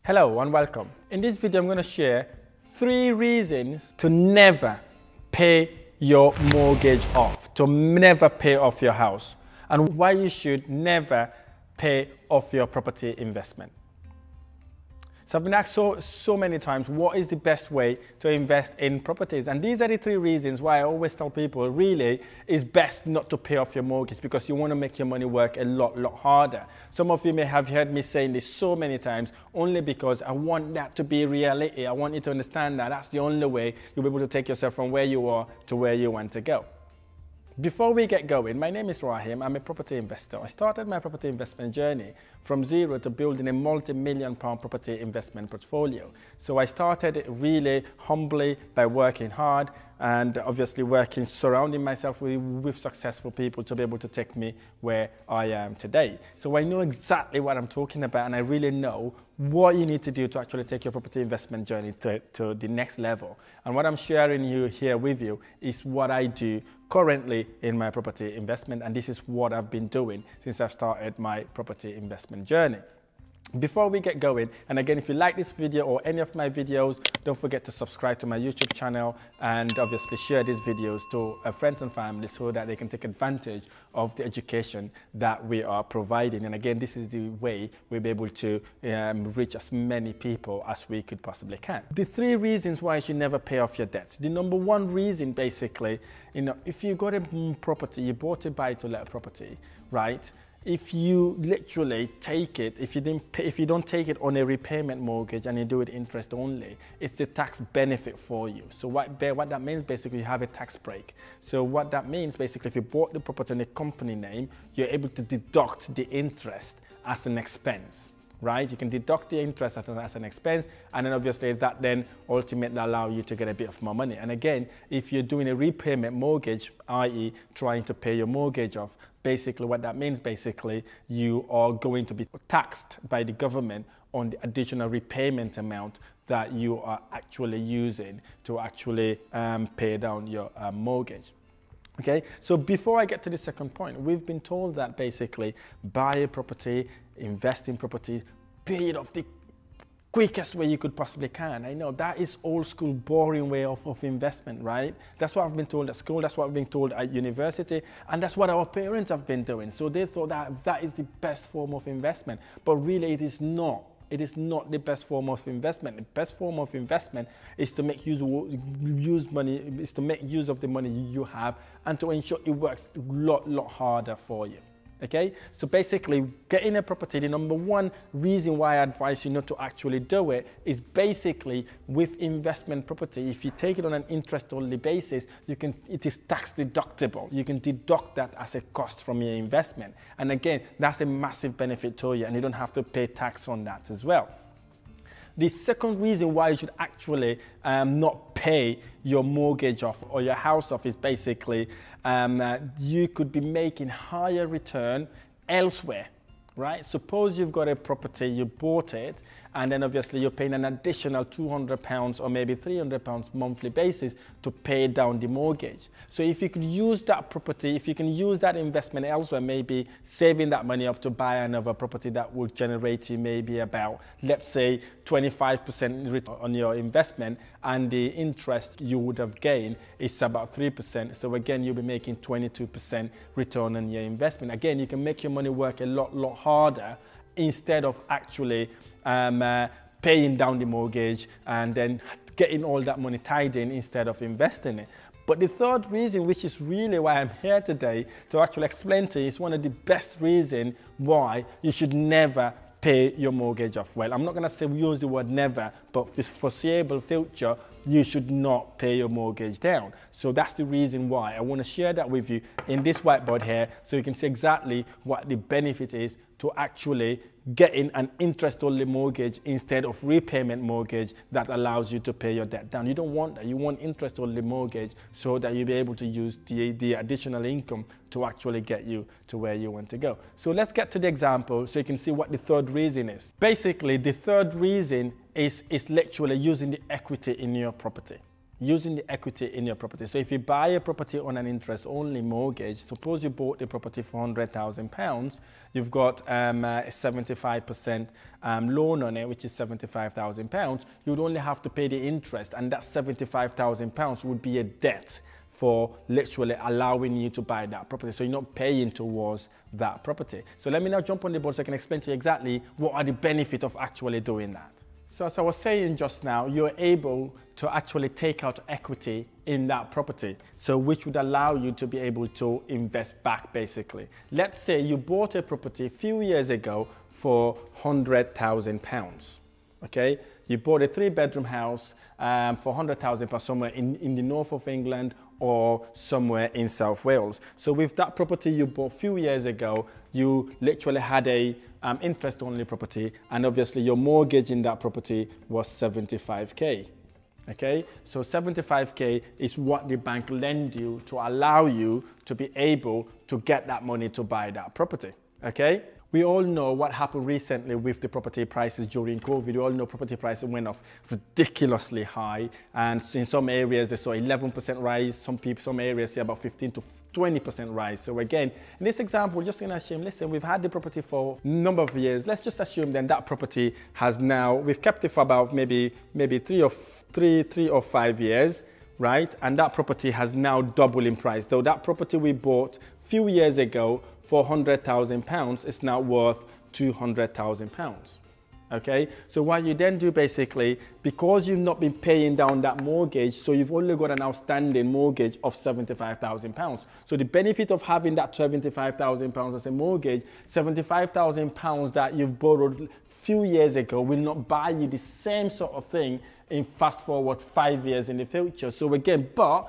Hello and welcome. In this video, I'm going to share 3 reasons to never pay your mortgage off, to never pay off your house, and why you should never pay off your property investment. So I've been asked so many times, what is the best way to invest in properties? And these are the 3 reasons why I always tell people really it's best not to pay off your mortgage, because you want to make your money work a lot harder. Some of you may have heard me saying this so many times, only because I want that to be reality. I want you to understand that that's the only way you'll be able to take yourself from where you are to where you want to go. Before we get going, my name is Rahim. I'm a property investor. I started my property investment journey from zero to building a multi-million pound property investment portfolio. So I started really humbly by working hard and obviously surrounding myself with successful people to be able to take me where I am today. So I know exactly what I'm talking about, and I really know what you need to do to actually take your property investment journey to the next level. And what I'm sharing here with you is what I do currently in my property investment, and this is what I've been doing since I've started my property investment journey. Before we get going, and again, if you like this video or any of my videos, don't forget to subscribe to my YouTube channel and obviously share these videos to friends and family so that they can take advantage of the education that we are providing. And again, this is the way we'll be able to reach as many people as we could possibly can. The 3 reasons why you should never pay off your debt. The number 1 reason, basically, if you got a property, you bought a buy-to-let property, right? If you literally take it, if you don't take it on a repayment mortgage and you do it interest only, it's a tax benefit for you. So what that means, basically, you have a tax break. So what that means, basically, if you bought the property in a company name, you're able to deduct the interest as an expense, right? You can deduct the interest as an expense, and then obviously that then ultimately allow you to get a bit of more money. And again, if you're doing a repayment mortgage, i.e. trying to pay your mortgage off, basically what that means, basically, you are going to be taxed by the government on the additional repayment amount that you are actually using to actually pay down your mortgage. Okay, so before I get to the second point, we've been told that basically buy a property, invest in property, pay it off the quickest way you could possibly can. I know that is old school, boring way of investment, right? That's what I've been told at school, that's what I've been told at university, and that's what our parents have been doing. So they thought that is the best form of investment, but really it is not. It is not the best form of investment. The best form of investment is to make use of the money you have and to ensure it works a lot harder for you. Okay, so basically getting a property, the number 1 reason why I advise you not to actually do it is basically with investment property. If you take it on an interest only basis, it is tax deductible. You can deduct that as a cost from your investment. And again, that's a massive benefit to you, and you don't have to pay tax on that as well. The second reason why you should actually not pay your mortgage off or your house off is basically you could be making higher return elsewhere, right? Suppose you've got a property, you bought it, and then obviously you're paying an additional £200 or maybe £300 monthly basis to pay down the mortgage. So if you could use that property, if you can use that investment elsewhere, maybe saving that money up to buy another property that will generate you maybe about, let's say, 25% return on your investment, and the interest you would have gained is about 3%. So again, you'll be making 22% return on your investment. Again, you can make your money work a lot harder instead of actually paying down the mortgage and then getting all that money tied in instead of investing it. But the third reason, which is really why I'm here today to actually explain to you, is one of the best reasons why you should never pay your mortgage off. Well, I'm not going to use the word never, but for foreseeable future, you should not pay your mortgage down. So that's the reason why I want to share that with you in this whiteboard here, so you can see exactly what the benefit is to actually getting an interest-only mortgage instead of repayment mortgage that allows you to pay your debt down. You don't want that. You want interest-only mortgage so that you'll be able to use the additional income to actually get you to where you want to go. So let's get to the example so you can see what the third reason is. Basically, the third reason is literally using the equity in your property. using the equity in your property. So if you buy a property on an interest-only mortgage, suppose you bought the property for £100,000, you've got a 75% loan on it, which is £75,000. You'd only have to pay the interest, and that £75,000 would be a debt for literally allowing you to buy that property. So you're not paying towards that property. So let me now jump on the board so I can explain to you exactly what are the benefits of actually doing that. So as I was saying just now, you're able to actually take out equity in that property, so which would allow you to be able to invest back basically. Let's say you bought a property a few years ago for £100,000, okay? You bought a 3-bedroom house for £100,000 somewhere in the north of England or somewhere in South Wales. So with that property you bought a few years ago, you literally had a interest-only property, and obviously your mortgage in that property was 75k. Okay, so 75k is what the bank lend you to allow you to be able to get that money to buy that property. Okay, we all know what happened recently with the property prices during COVID. We all know property prices went up ridiculously high, and in some areas they saw 11% rise. Some areas see about 15 to 20% rise. So again, in this example, we're just going to assume, listen, we've had the property for a number of years. Let's just assume then that property has now, we've kept it for about maybe 3 or 5 years, right? And that property has now doubled in price. So that property we bought a few years ago for £100,000 is now worth £200,000. Okay, so what you then do basically, because you've not been paying down that mortgage, so you've only got an outstanding mortgage of £75,000. So the benefit of having that £75,000 as a mortgage, £75,000 that you've borrowed a few years ago will not buy you the same sort of thing in fast forward 5 years in the future. So again, but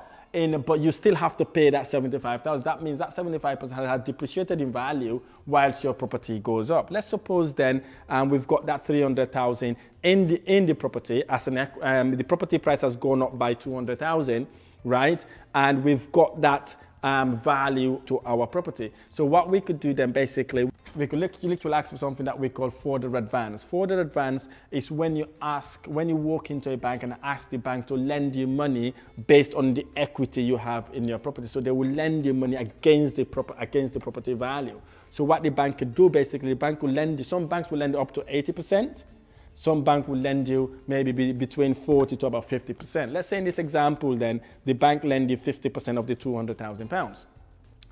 you still have to pay that £75,000. That means that 75% has depreciated in value whilst your property goes up. Let's suppose then we've got that £300,000 in the property as the property price has gone up by £200,000, right? And we've got that value to our property. So what we could do then basically, we could literally ask for something that we call further advance. Further advance is when you walk into a bank and ask the bank to lend you money based on the equity you have in your property. So they will lend you money against the property value. So what the bank could do basically, the bank will lend you, some banks will lend you up to 80%. Some bank will lend you maybe between 40 to about 50%. Let's say in this example then, the bank lend you 50% of the £200,000.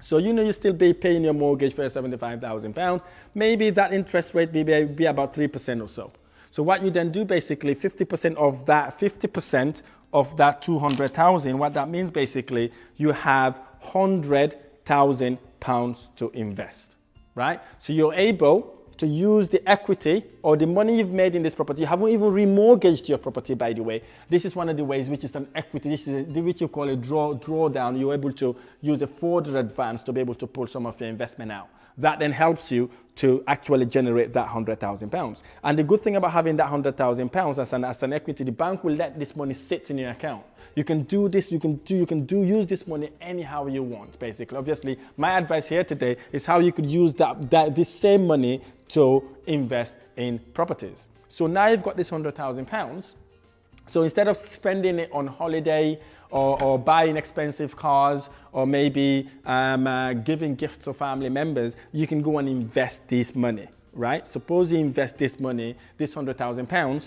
So you still be paying your mortgage for £75,000. Maybe that interest rate may be about 3% or so. So what you then do basically, 50% of that 200,000, what that means basically, you have £100,000 to invest, right? So you're able to use the equity or the money you've made in this property. You haven't even remortgaged your property, by the way. This is one of the ways which is an equity, this is which you call a drawdown. You're able to use a further advance to be able to pull some of your investment out. That then helps you to actually generate that £100,000. And the good thing about having that £100,000 as an equity, the bank will let this money sit in your account. You can do this, use this money anyhow you want, basically. Obviously, my advice here today is how you could use this same money to invest in properties. So now you've got this £100,000. So instead of spending it on holiday or buying expensive cars or maybe giving gifts to family members, you can go and invest this money, right? Suppose you invest this money, this £100,000,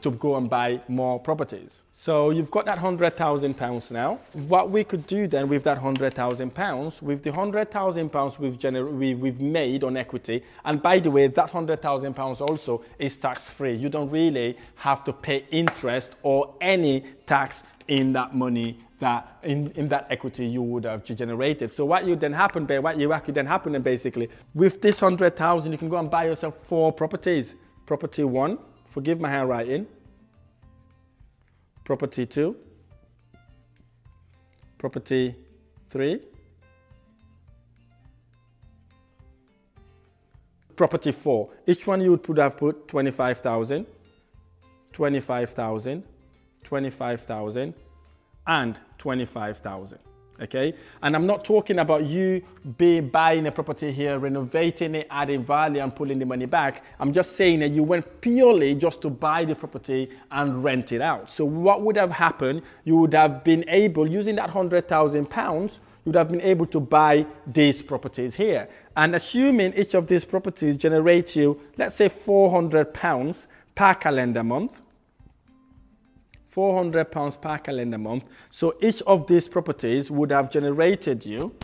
to go and buy more properties. So you've got that £100,000 now. What we could do then with that £100,000, with the £100,000 we've made on equity, and by the way, that £100,000 also is tax-free. You don't really have to pay interest or any tax in that money that in that equity you would have generated. So what could then happen basically, with this £100,000, you can go and buy yourself 4 properties. Property 1, forgive my handwriting. Property 2, property 3, property 4. Each one you would have put 25,000, 25,000, 25,000, and 25,000. Okay, and I'm not talking about you buying a property here, renovating it, adding value and pulling the money back. I'm just saying that you went purely just to buy the property and rent it out. So what would have happened? You would have been able, using that £100,000, you would have been able to buy these properties here. And assuming each of these properties generate you, let's say £400 per calendar month, £400 per calendar month. So each of these properties would have generated you,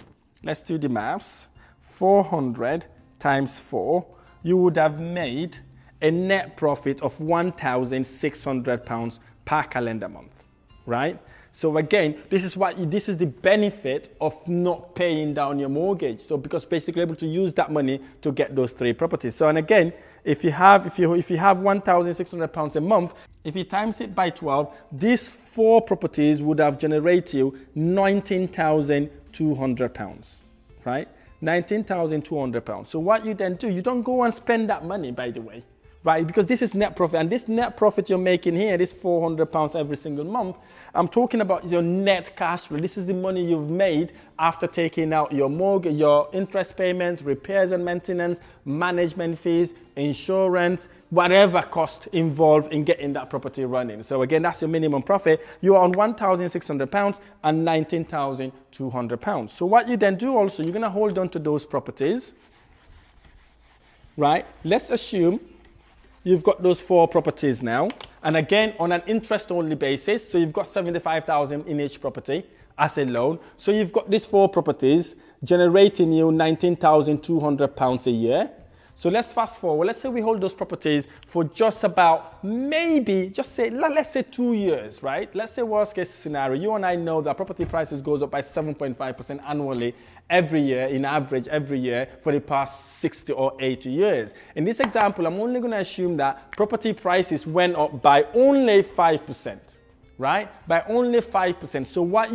let's do the maths, 400 times 4, you would have made a net profit of £1,600 per calendar month, right? So again, this is the benefit of not paying down your mortgage. So because basically able to use that money to get those 3 properties. So and again, if you have £1,600 a month, if you times it by 12, these 4 properties would have generated you £19,200, right? £19,200. So what you then do, you don't go and spend that money, by the way, right? Because this is net profit, and this net profit you're making here, this £400 every single month, I'm talking about your net cash flow. This is the money you've made after taking out your mortgage, your interest payments, repairs and maintenance, management fees, insurance, whatever cost involved in getting that property running. So again, that's your minimum profit. You are on £1,600 and £19,200. So what you then do also, you're going to hold on to those properties, right? Let's assume you've got those 4 properties now. And again, on an interest-only basis, so you've got £75,000 in each property as a loan. So you've got these 4 properties generating you £19,200 a year. So let's fast forward. Let's say we hold those properties for just about let's say 2 years, right? Let's say worst case scenario. You and I know that property prices goes up by 7.5% annually every year, in average every year for the past 60 or 80 years. In this example, I'm only going to assume that property prices went up by only 5%, right? By only 5%. So what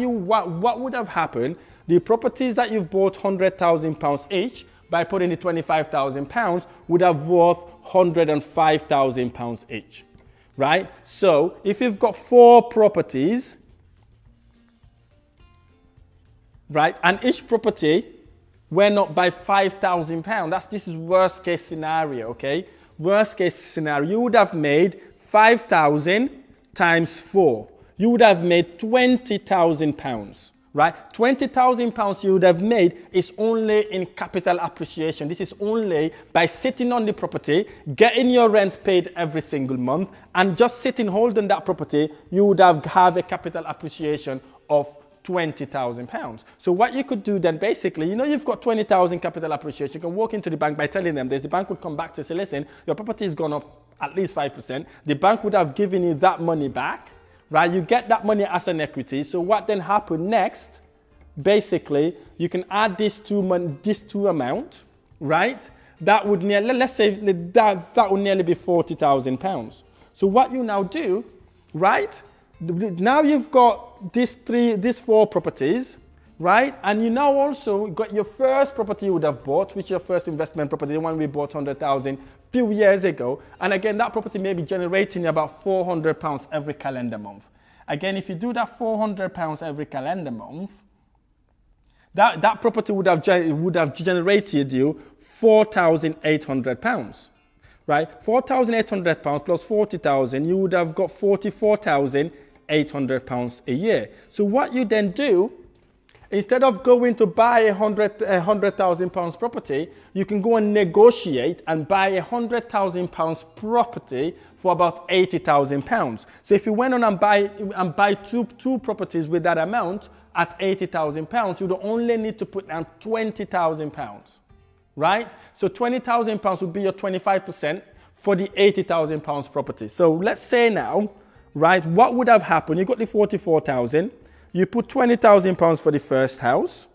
would have happened? The properties that you've bought £100,000 each, by putting the £25,000 would have worth £105,000 each, right? So if you've got 4 properties, right, and each property went up by £5,000, this is worst case scenario, okay? Worst case scenario, you would have made 5,000 times 4. You would have made £20,000. Right? £20,000 you would have made is only in capital appreciation. This is only by sitting on the property, getting your rent paid every single month, and just sitting holding that property, you would have a capital appreciation of £20,000. So what you could do then, basically, you've got 20,000 capital appreciation. You can walk into the bank by telling them this. The bank would come back to say, listen, your property has gone up at least 5%. The bank would have given you that money back. Right, you get that money as an equity. So what then happened next? Basically, you can add these two amounts, right? That would nearly, let's say that would nearly be £40,000. So what you now do, right? Now you've got these 4 properties, right? And you now also got your first property you would have bought, which is your first investment property, the one we bought £100,000 few years ago. And again, that property may be generating about £400 every calendar month. Again, if you do that £400 every calendar month, that property would have generated you £4,800, right? £4,800 plus 40,000, you would have got £44,800 a year. So what you then do, instead of going to buy a £100,000 property, you can go and negotiate and buy a £100,000 property for about £80,000. So if you went on and buy two properties with that amount at £80,000, you would only need to put down £20,000, right? So £20,000 would be your 25% for the £80,000 property. So let's say now, right, what would have happened? You got the 44,000. You put £20,000 for the first house,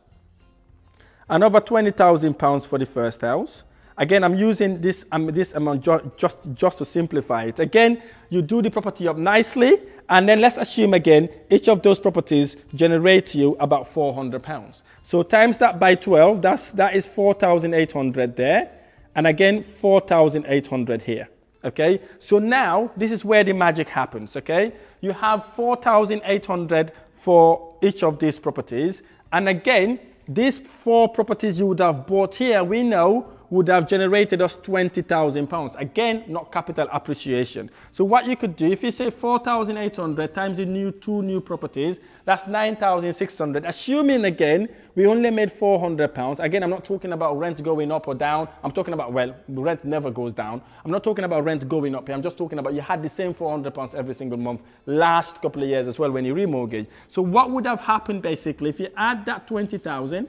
another £20,000 for the first house. Again, I'm using this amount just to simplify it. Again, you do the property up nicely, and then let's assume again, each of those properties generate you about £400. So times that by 12, that is 4,800 there, and again, 4,800 here. Okay, so now this is where the magic happens. Okay, you have 4,800 for each of these properties, And again, these 4 properties you would have bought here, we know would have generated us £20,000. Again, not capital appreciation. So what you could do, if you say 4,800 times the 2 new properties, that's 9,600. Assuming again, we only made £400. Again, I'm not talking about rent going up or down. I'm talking about, well, rent never goes down. I'm not talking about rent going up here. I'm just talking about you had the same £400 every single month last couple of years as well when you remortgage. So what would have happened basically if you add that 20,000,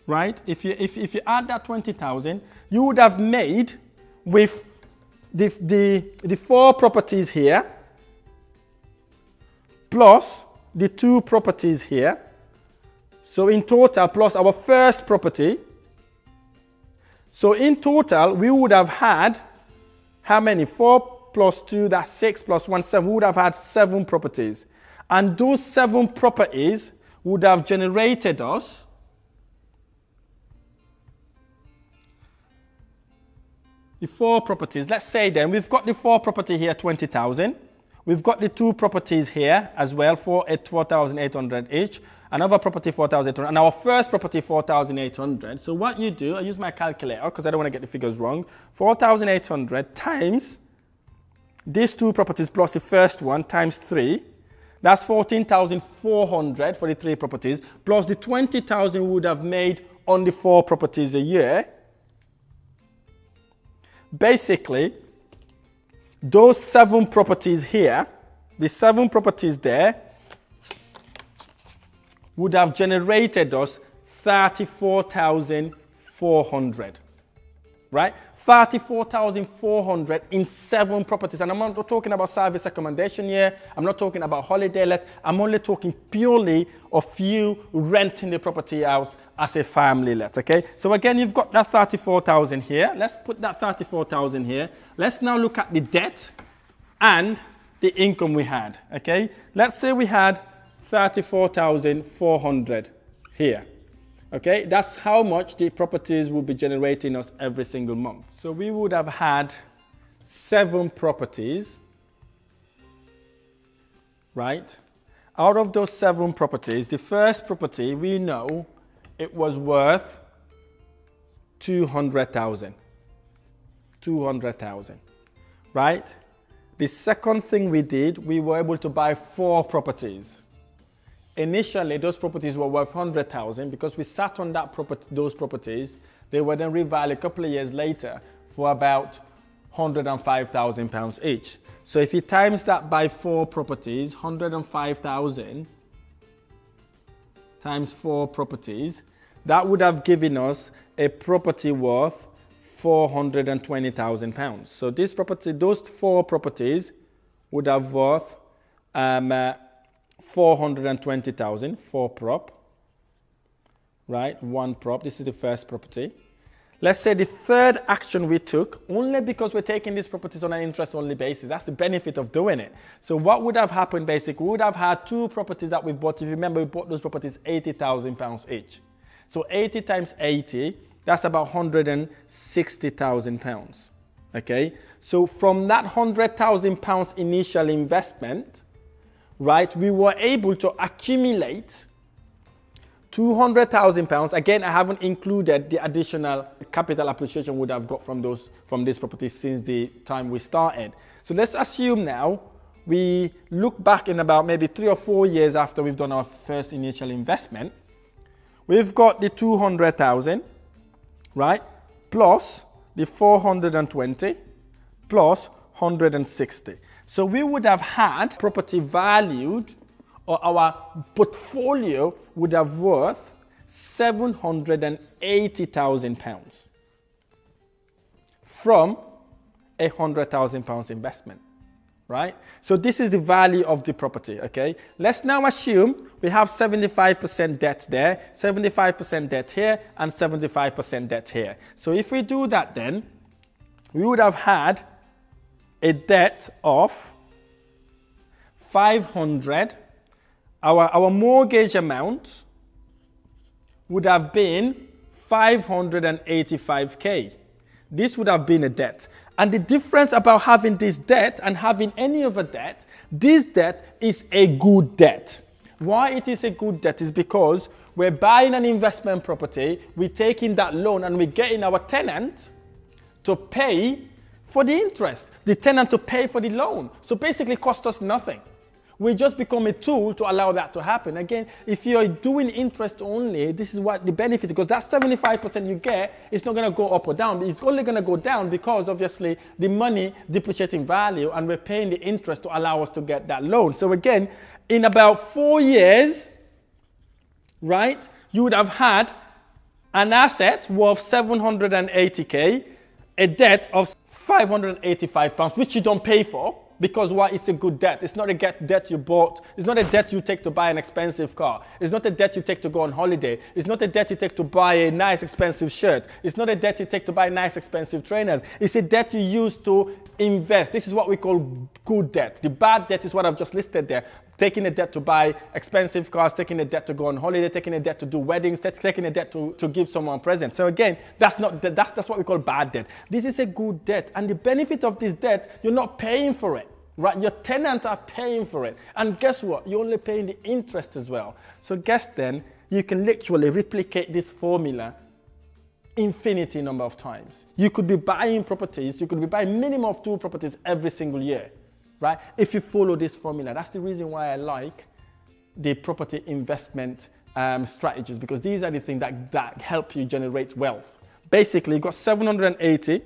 right? If you add that 20,000, you would have made with the 4 properties here plus the 2 properties here. So in total, plus our first property. So in total, we would have had how many? 4 plus 2, that's 6 plus 1, 7. We would have had 7 properties. And those 7 properties would have generated us the 4 properties. Let's say then we've got the 4 property here, 20,000. We've got the 2 properties here as well, 4,800 each. Another property, 4,800. And our first property, 4,800. So what you do, I use my calculator because I don't want to get the figures wrong. 4,800 times these 2 properties plus the first one times 3. That's 14,400 for the 3 properties. Plus the 20,000 we would have made on the 4 properties a year. Basically, those 7 properties here, the 7 properties there, would have generated us 34,400, right? 34,400 in 7 properties. And I'm not talking about service accommodation here. I'm not talking about holiday let. I'm only talking purely of you renting the property out as a family let, okay? So again, you've got that 34,000 here. Let's put that 34,000 here. Let's now look at the debt and the income we had, okay? Let's say we had 34,400 here. Okay, that's how much the properties will be generating us every single month. So we would have had 7 properties, right? Out of those 7 properties, the first property, we know it was worth 200,000. 200,000, right? The second thing we did, we were able to buy 4 properties. Initially, those properties were worth 100,000 because we sat on that those properties. They were then revalued a couple of years later for about £105,000 each. So if you times that by 4 properties, 105,000 times 4 properties, that would have given us a property worth £420,000. So this property, those 4 properties would have worth 420,000, 4 prop, right? 1 prop. This is the first property. Let's say the third action we took, only because we're taking these properties on an interest-only basis. That's the benefit of doing it. So what would have happened basically? We would have had 2 properties that we bought. If you remember, we bought those properties £80,000 each. So 80 times 80, that's about £160,000. Okay? So from that £100,000 initial investment, right, we were able to accumulate £200,000. Again, I haven't included the additional capital appreciation we would have got from this property since the time we started. So let's assume now we look back in about maybe 3 or 4 years after we've done our first initial investment. We've got the 200,000, right, plus the 420 plus 160. So we would have had property valued, or our portfolio would have worth £780,000 from a £100,000 investment, right? So this is the value of the property, okay? Let's now assume we have 75% debt there, 75% debt here, and 75% debt here. So if we do that then, we would have had a debt of 500. Our mortgage amount would have been 585k. This would have been a debt. And the difference about having this debt and having any other debt, this debt is a good debt. Why it is a good debt is because we're buying an investment property, we're taking that loan and we're getting our tenant to pay for the interest, the tenant to pay for the loan. So basically it costs us nothing. We just become a tool to allow that to happen. Again, if you're doing interest only, this is what the benefit, because that 75% you get is not going to go up or down. It's only going to go down because obviously the money depreciating value and we're paying the interest to allow us to get that loan. So again, in about 4 years, right, you would have had an asset worth 780k, a debt of £585, which you don't pay for. Because why? It's a good debt. It's not a debt you bought. It's not a debt you take to buy an expensive car. It's not a debt you take to go on holiday. It's not a debt you take to buy a nice expensive shirt. It's not a debt you take to buy nice expensive trainers. It's a debt you use to invest. This is what we call good debt. The bad debt is what I've just listed there. Taking a debt to buy expensive cars, taking a debt to go on holiday, taking a debt to do weddings, taking a debt to give someone presents. So again, that's what we call bad debt. This is a good debt. And the benefit of this debt, you're not paying for it, right? Your tenants are paying for it. And guess what? You're only paying the interest as well. So guess then, you can literally replicate this formula infinity number of times. You could be buying properties, you could be buying minimum of 2 properties every single year. Right? If you follow this formula, that's the reason why I like the property investment strategies, because these are the things that help you generate wealth. Basically, you got 780.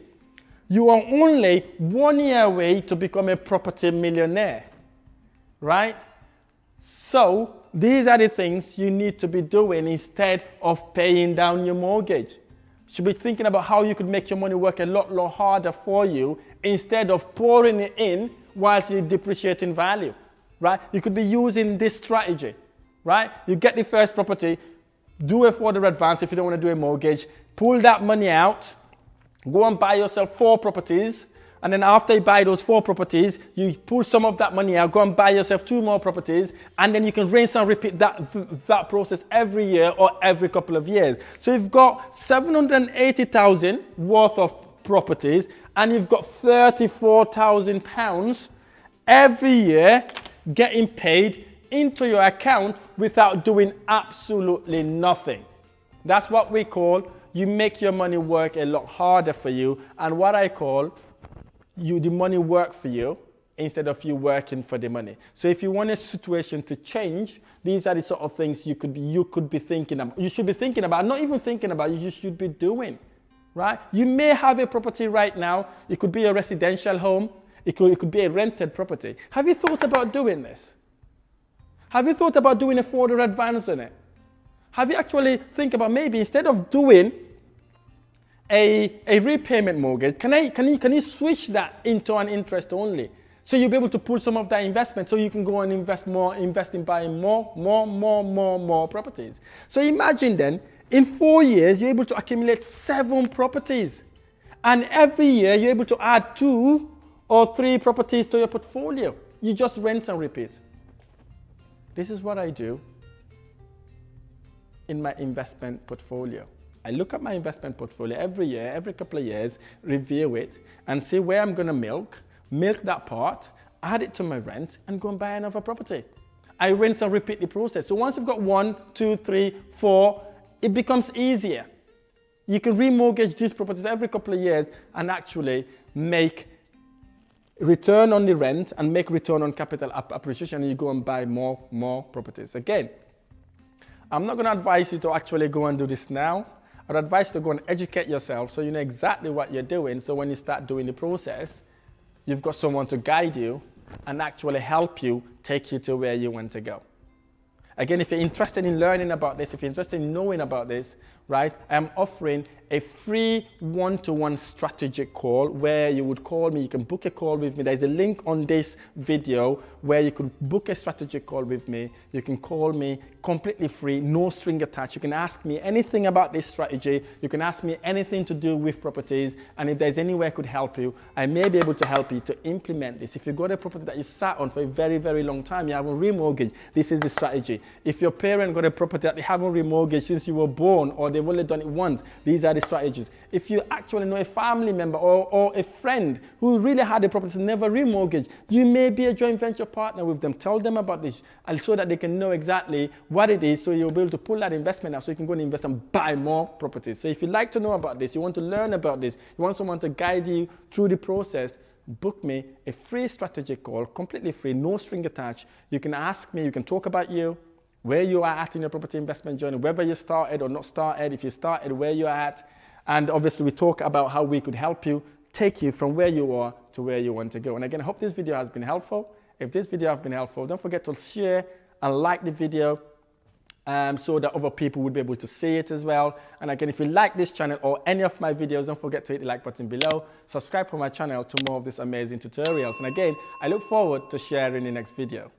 You are only 1 year away to become a property millionaire, right? So these are the things you need to be doing instead of paying down your mortgage. You should be thinking about how you could make your money work a lot harder for you instead of pouring it in whilst you're depreciating value, right? You could be using this strategy, right? You get the first property, do a further advance if you don't want to do a mortgage, pull that money out, go and buy yourself 4 properties, and then after you buy those 4 properties, you pull some of that money out, go and buy yourself 2 more properties, and then you can rinse and repeat that process every year or every couple of years. So you've got 780,000 worth of properties, and you've got £34,000 every year getting paid into your account without doing absolutely nothing. That's what we call you make your money work a lot harder for you, and what I call the money work for you instead of you working for the money. So if you want a situation to change, these are the sort of things you could be thinking about. You should be thinking about, not even thinking about, you should be doing. Right? You may have a property right now. It could be a residential home. It could be a rented property. Have you thought about doing this? Have you thought about doing a further advance on it? Have you actually think about maybe instead of doing a repayment mortgage, can you switch that into an interest only? So you'll be able to pull some of that investment so you can go and invest in buying more properties. So imagine then, in 4 years, you're able to accumulate 7 properties. And every year, you're able to add 2 or 3 properties to your portfolio. You just rinse and repeat. This is what I do in my investment portfolio. I look at my investment portfolio every year, every couple of years, review it, and see where I'm going to milk that part, add it to my rent, and go and buy another property. I rinse and repeat the process. So once you've got 1, 2, 3, 4, it becomes easier. You can remortgage these properties every couple of years and actually make return on the rent and make return on capital appreciation, and you go and buy more properties. Again, I'm not going to advise you to actually go and do this now. I'd advise you to go and educate yourself so you know exactly what you're doing. So when you start doing the process, you've got someone to guide you and actually help you take you to where you want to go. Again, if you're interested in learning about this, if you're interested in knowing about this, right, I'm offering a free one-to-one strategic call where you would call me. You can book a call with me. There's a link on this video where you can book a strategic call with me. You can call me completely free, no string attached. You can ask me anything about this strategy. You can ask me anything to do with properties. And if there's any way I could help you, I may be able to help you to implement this. If you've got a property that you sat on for a very, very long time, you haven't remortgaged, this is the strategy. If your parent got a property that they haven't remortgaged since you were born, or they've only done it once, these are the strategies. If you actually know a family member or a friend who really had a property never remortgaged, you may be a joint venture partner with them. Tell them about this and so that they can know exactly what it is, so you'll be able to pull that investment out so you can go and invest and buy more properties. So if you'd like to know about this, you want to learn about this, you want someone to guide you through the process, book me a free strategic call, completely free, no string attached. You can ask me, you can talk about you, where you are at in your property investment journey, whether you started or not started, if you started, where you're at. And obviously we talk about how we could help you take you from where you are to where you want to go. And again, I hope this video has been helpful. If this video has been helpful, don't forget to share and like the video so that other people would be able to see it as well. And again, if you like this channel or any of my videos, don't forget to hit the like button below. Subscribe to my channel to more of these amazing tutorials. And again, I look forward to sharing the next video.